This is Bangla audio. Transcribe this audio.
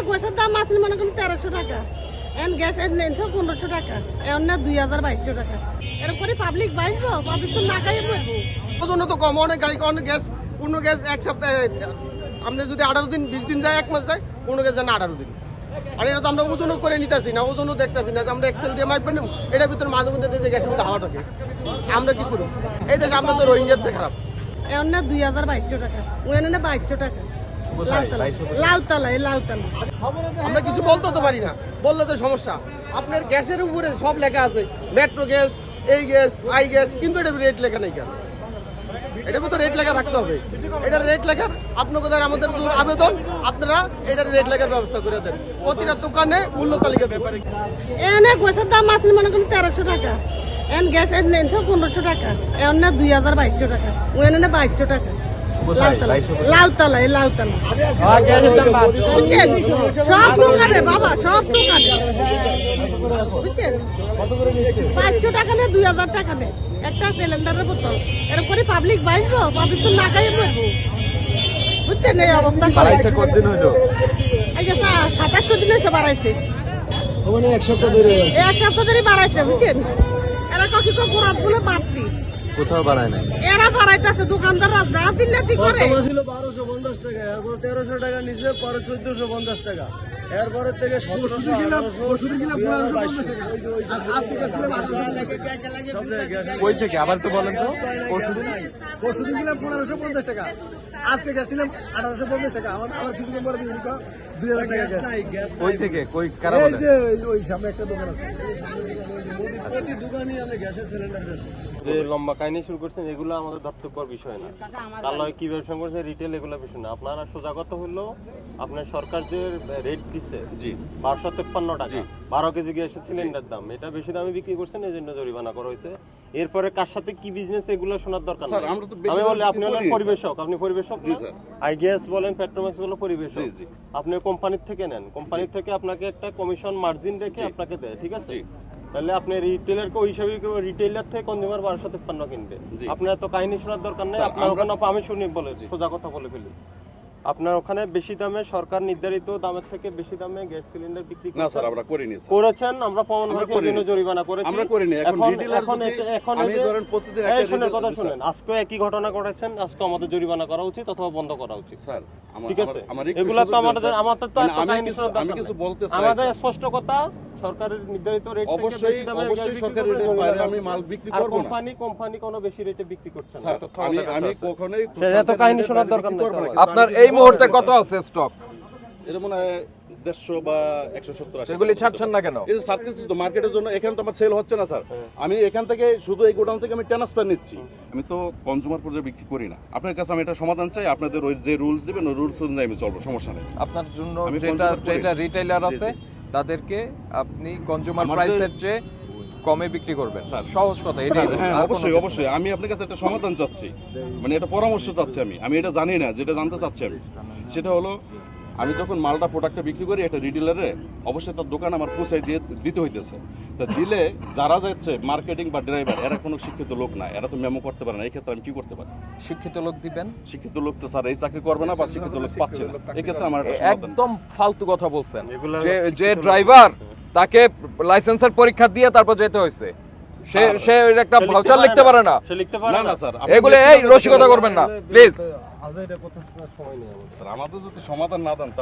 গ্যাসের দাম আসলে মনে করেন 1300 টাকা, এখন গ্যাসের নেনছে 1500 টাকা, এখন না 2200 টাকা। এরপরে পাবলিক বাঁচবো, পাবলিক তো না খাইয়ে বলবো। ওজনও তো কম, অনেক গাড়ি অনেক গ্যাস, কোনো গ্যাস এক সপ্তাহে আপনি যদি 18 দিন 20 দিন যায়, 1 মাস যায়, কোনো গ্যাস যায় না 18 দিন। আর এটা তো আমরা ওজনও করে নিতেছি না, ওজনও দেখতেছি না, আমরা এক্সেল দিয়ে মাইপেন, এটার ভিতরে মাঝে মধ্যে যে গ্যাসের মধ্যে হাওয়া থাকে, আমরা কি করি? এই দেশে আমরা তো রোহিঙ্গার খারাপ। এখন না 2200 টাকা, ওখানে না 2200 টাকা। লাউতলা। আমরা কিছু বলতে তো পারি না, বললে তো সমস্যা। আপনার গ্যাসের উপরে সব লেখা আছে, মেট্রো গ্যাস, এই গ্যাস, আই গ্যাস, কিন্তু এটার রেট লেখা নেই কেন? এটার মতো রেট লেখা থাকতে হবে। এটার রেট লেখার আপনাদের আমাদের আবেদন, আপনারা এটার রেট লেখার ব্যবস্থা করে দেন। প্রতিটা দোকানে মূল্য তালিকা দেবেন। এনে গ্যাসের দাম আসলে মনে করেন 1300 টাকা, এখন গ্যাসের নেনছে 1500 টাকা, এখন না 2200 টাকা, ওখানে না 2200 টাকা। লাউতলা। সব দোকানে বাবা, সব দোকানে বুঝছেন, 500 টাকা নেই, 2000 টাকা নেই একটা সিলিন্ডারের বোতল। এরপরে পাবলিক বাঁচবো, পাবলিক তো না খাইয়ে বলবো, বুঝছেন? এই অবস্থা কতদিন হইলো? এই যে 27 দিন এসে বাড়াইছে, এক সপ্তাহ ধরে বাড়াইছে, বুঝছেন? এরা কি গোড়াত বলে বাড়তি, কোথাও বাড়ায় নাই। এরা বাড়াইতেছে, দোকানদাররা যা দিল্লাতি করে। ছিল 1250 টাকা, এরপর 1300 টাকা নিচে, পরে 1450 টাকা, এরপরে থেকে 1700 কই থেকে আবার তো বলেন তো? পরশুদিন পরশুদিন ছিলাম 1550 টাকা, আজ থেকে ছিলাম 1850 টাকা। আমার কিছুদিন পরে 2000 টাকা গ্যাস। কই থেকে? কই কারা এই বলে? যে ওই সামনে একটা দোকান আছে, প্রতি দোকানই আমরা গ্যাসের সিলিন্ডার বেচি। যে লম্বা কাহিনী শুরু করছেন, এগুলো আমাদের ধর্তব্যর বিষয় না। তাহলে কি ব্যবসা করছে রিটেল, এগুলো বিষয় না। আপনারা সোজা কথা হলো, আপনার সরকার যে রেট দিচ্ছে 1253 টাকা 12 কেজি গ্যাসের সিলিন্ডার দাম, এটা বেশি দামে বিক্রি করছেন, এই জন্য জরিমানা করা হয়েছে। এরপরে কার সাথে কি বিজনেস, এগুলো শোনার দরকার নেই। আমি বলি আপনি হলেন পরিবেশক, আপনি পরিবেশক, আই গ্যাস বলেন, পেট্রোম্যাক্স বলো পরিবেশক। আপনি কোম্পানির থেকে নেন, কোম্পানির থেকে আপনাকে একটা কমিশন মার্জিন রেখে আপনাকে দেয়, ঠিক আছে? তাহলে আপনি রিটেলারকে ওই হিসাবে রিটেইলার থেকে কনজিউমার 1253 কিনবে। আপনার তো কাহিনী শোনার দরকার নেই। আপনার ওখানে আমি শুনি বলে সোজা কথা বলে ফেলি, আপনার ওখানে বেশি দামে, সরকার নির্ধারিত দামের থেকে বেশি দামে গ্যাস সিলিন্ডার বিক্রি না স্যার, আমরা করিনি। করেছেন, আমরা প্রমাণ হয়েছে, জন্য জরিমানা করেছি। আমরা করিনি। এখন রিটেলার এখন আমি ধরেন প্রতিদিন একটা শুনেন, কথা শুনেন, আজকে একই ঘটনা ঘটেছেন, আজকে আমাদের জরিমানা করা উচিত অথবা বন্ধ করা উচিত স্যার। ঠিক আছে? এগুলা তো আমাদের তো আমি কিছু বলতে চাই। আমাদের স্পষ্ট কথা, সরকারের নির্ধারিত রেট থেকে অবশ্যই সরকারের রেটের বাইরে আমি মাল বিক্রি করব না। কোম্পানি কোনো বেশি রেটে বিক্রি করছে না। আমি কখনোই সেটা তো কাহিনী শোনার দরকার নেই। আপনার এই মুহূর্তে কত আছে স্টক? এটা মনে হয় 150 বা 170 আছে। এগুলি ছাড়ছেন না কেন? এই যে সার্ভিস তো মার্কেটের জন্য, এখানে তো আমার সেল হচ্ছে না স্যার। আমি এখান থেকে শুধু এই গোডাউন থেকে আমি ট্রান্সফার নিচ্ছি, আমি তো কনজিউমার পর্যায়ে বিক্রি করি না। আপনার কাছে আমি এটা সমাধান চাই, আপনাদের ওই যে রুলস দিবেন ওই রুলস অনুযায়ী আমি চলবো, সমস্যা নেই। আপনার জন্য যেটা রিটেইলার আছে তাদেরকে আপনি কনজিউমার প্রাইসের চেয়ে কমে বিক্রি করবেন, সহজ কথা এটাই। হ্যাঁ, অবশ্যই আমি আপনার কাছে একটা সমাধান চাচ্ছি, মানে এটা পরামর্শ চাচ্ছি। আমি এটা জানি না, যেটা জানতে চাচ্ছি আমি সেটা হলো, আমি যখন মালটা প্রোডাক্টটা বিক্রি করি একটা রিটেলারে, অবশ্যই তার দোকান আমার পৌঁছায় দিতে হইতেছে। তা দিলে যারা যাচ্ছে মার্কেটিং বা ড্রাইভার, এরা কোনো শিক্ষিত লোক না, এরা তো মেমো করতে পারে না। এই ক্ষেত্রে আমি কি করতে পারি? শিক্ষিত লোক দিবেন। শিক্ষিত লোক তো স্যার এই চাকরি করবে না বা শিক্ষিত লোক পাচ্ছে না, এই ক্ষেত্রে আমার একদম ফালতু কথা বলছেন। যে ড্রাইভার, তাকে লাইসেন্সের পরীক্ষা দিয়ে তারপর যেতে হয়েছে, সে একটা ভাউচার লিখতে পারে না। না স্যার, এগুলো এই রসিকতা করবেন না প্লিজ। আমাদের যদি সমাধান না দেন